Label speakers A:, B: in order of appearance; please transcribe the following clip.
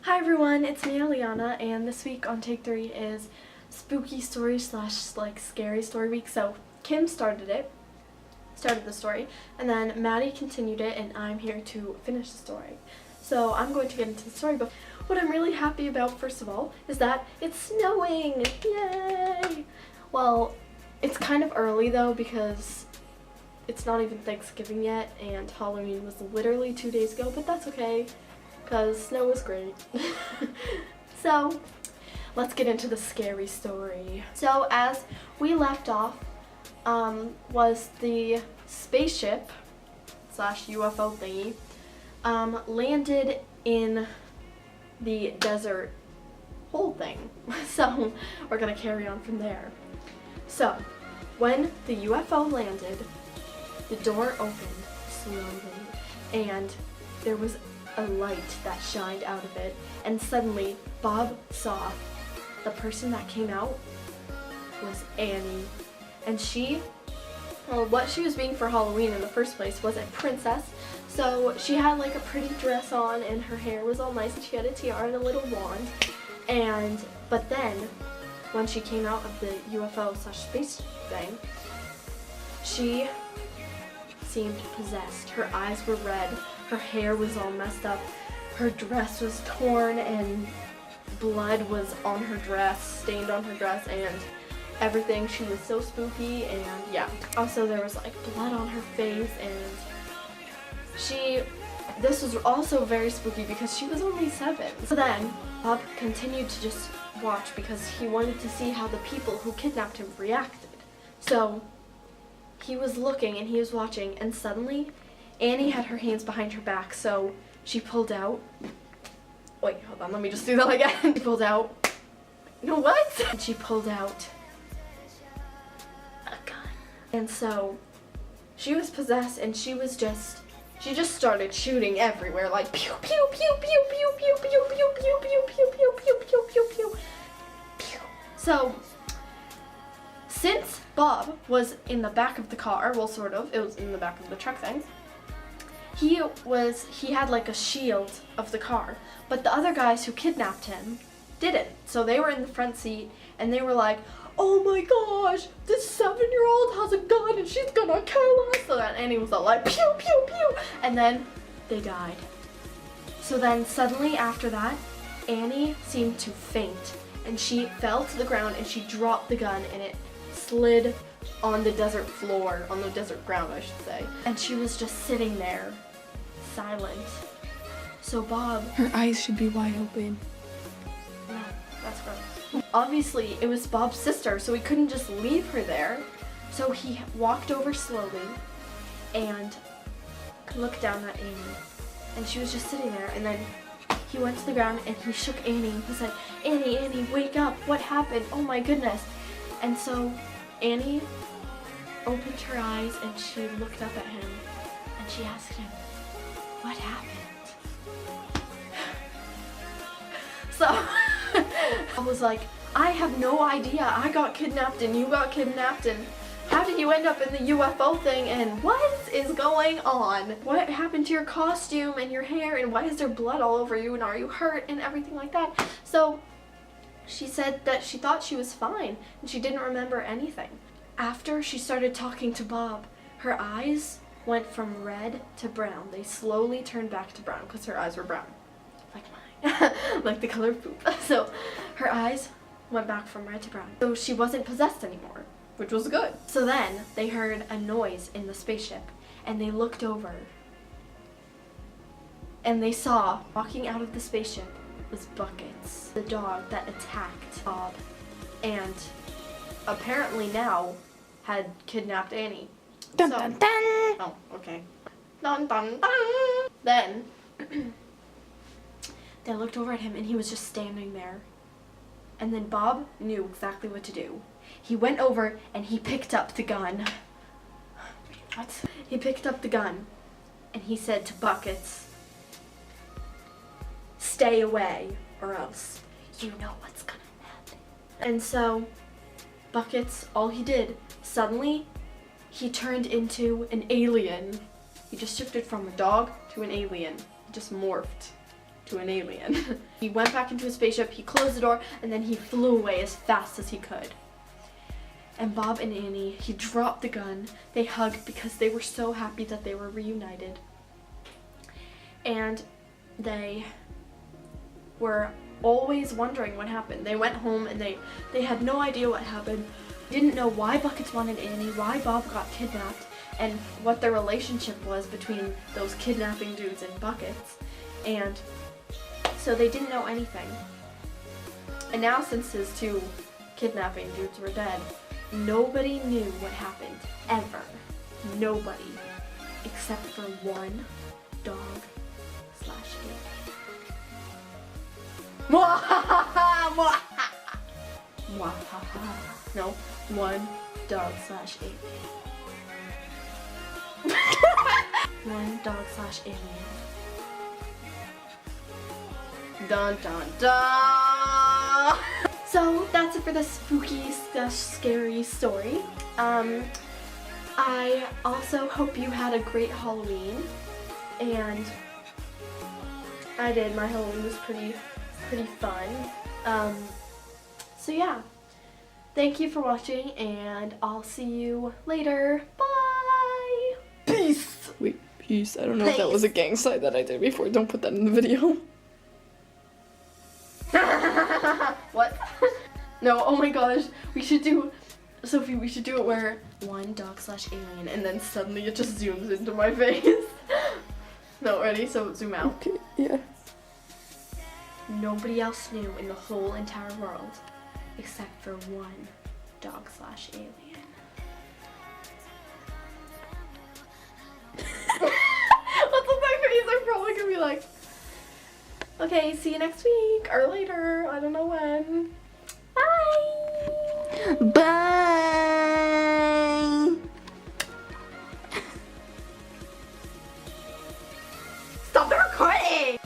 A: Hi everyone, it's me, Aliana, and this week on Take 3 is spooky story slash like scary story week. So Kim started the story, and then Maddie continued it, and I'm here to finish the story. So I'm going to get into the story, but what I'm really happy about, first of all, is that it's snowing! Yay! Well, it's kind of early though because it's not even Thanksgiving yet, and Halloween was literally 2 days ago, but that's okay. Because snow is great. So, let's get into the scary story. So, as we left off, was the spaceship slash UFO thingy landed in the desert hole thing. So, we're gonna carry on from there. So, when the UFO landed, the door opened slowly, and there was a light that shined out of it, and suddenly Bob saw the person that came out was Annie, and what she was being for Halloween in the first place was a princess. So she had like a pretty dress on, and her hair was all nice, and she had a tiara and a little wand, but then when she came out of the UFO slash space thing, she seemed possessed. Her eyes were red, her hair was all messed up, her dress was torn, and blood was on her dress, stained on her dress, and everything. She was so spooky, and yeah. Also, there was like blood on her face, and this was also very spooky because she was only 7. So then, Bob continued to just watch because he wanted to see how the people who kidnapped him reacted. So he was looking and he was watching, and suddenly Annie had her hands behind her back, so she pulled out, wait, hold on, let me just do that again. She pulled out, no, what? And she pulled out a gun. And so she was possessed, and she just started shooting everywhere, like pew pew pew pew pew pew pew pew pew pew pew pew pew pew pew pew pew. So since Bob was in the back of the car, well, sort of, it was in the back of the truck thing, he had like a shield of the car, but the other guys who kidnapped him didn't. So they were in the front seat, and they were like, oh my gosh, this 7-year-old has a gun and she's gonna kill us. So then Annie was all like, pew pew pew, and then they died. So then suddenly after that, Annie seemed to faint, and she fell to the ground, and she dropped the gun, and it slid on the desert floor, on the desert ground I should say, and she was just sitting there, silent. So Bob...
B: Her eyes should be wide open.
A: No, that's gross. Obviously, it was Bob's sister, so he couldn't just leave her there. So he walked over slowly and looked down at Annie, and she was just sitting there, and then he went to the ground and he shook Annie. He said, Annie, Annie, wake up, what happened? Oh my goodness. And so Annie opened her eyes, and she looked up at him, and she asked him, what happened? So I was like, I have no idea. I got kidnapped and you got kidnapped, and how did you end up in the UFO thing, and what is going on? What happened to your costume and your hair, and why is there blood all over you, and are you hurt, and everything like that? So she said that she thought she was fine, and she didn't remember anything. After she started talking to Bob, her eyes went from red to brown. They slowly turned back to brown because her eyes were brown, like mine, like the color of poop. So her eyes went back from red to brown. So she wasn't possessed anymore, which was good. So then they heard a noise in the spaceship, and they looked over, and they saw, walking out of the spaceship, was Buckets, the dog that attacked Bob, and apparently now had kidnapped Annie.
B: Dun,
A: So,
B: dun, dun.
A: oh, okay. Dun, dun, dun. Then they looked over at him, and he was just standing there. And then Bob knew exactly what to do. He went over and he picked up the gun. What? He picked up the gun, and he said to Buckets, stay away, or else you know what's gonna happen. And so Buckets, all he did, suddenly he turned into an alien. He just shifted from a dog to an alien. He just morphed. to an alien. He went back into his spaceship, he closed the door, and then he flew away as fast as he could. And Bob and Annie, he dropped the gun. They hugged because they were so happy that they were reunited. And they were always wondering what happened. They went home and they had no idea what happened. Didn't know why Buckets wanted Annie, why Bob got kidnapped, and what their relationship was between those kidnapping dudes and Buckets. And so they didn't know anything. And now, since his 2 kidnapping dudes were dead, nobody knew what happened, ever. Nobody. Except for one dog / No, one dog / alien. One dog / alien. Dun dun dun! So that's it for the spooky / scary story. I also hope you had a great Halloween, and I did. My Halloween was pretty fun. So yeah, thank you for watching, and I'll see you later. Bye! Peace!
B: Wait, peace. I don't know if that was a gang sign that I did before. Don't put that in the video.
A: What? No, oh my gosh, we should do, Sophie, we should do it where one dog / alien, and then suddenly it just zooms into my face. No, ready? So zoom out.
B: Okay, yeah.
A: Nobody else knew in the whole entire world except for one dog / alien. What's on my face? I'm probably gonna be like, okay, see you next week or later. I don't know when.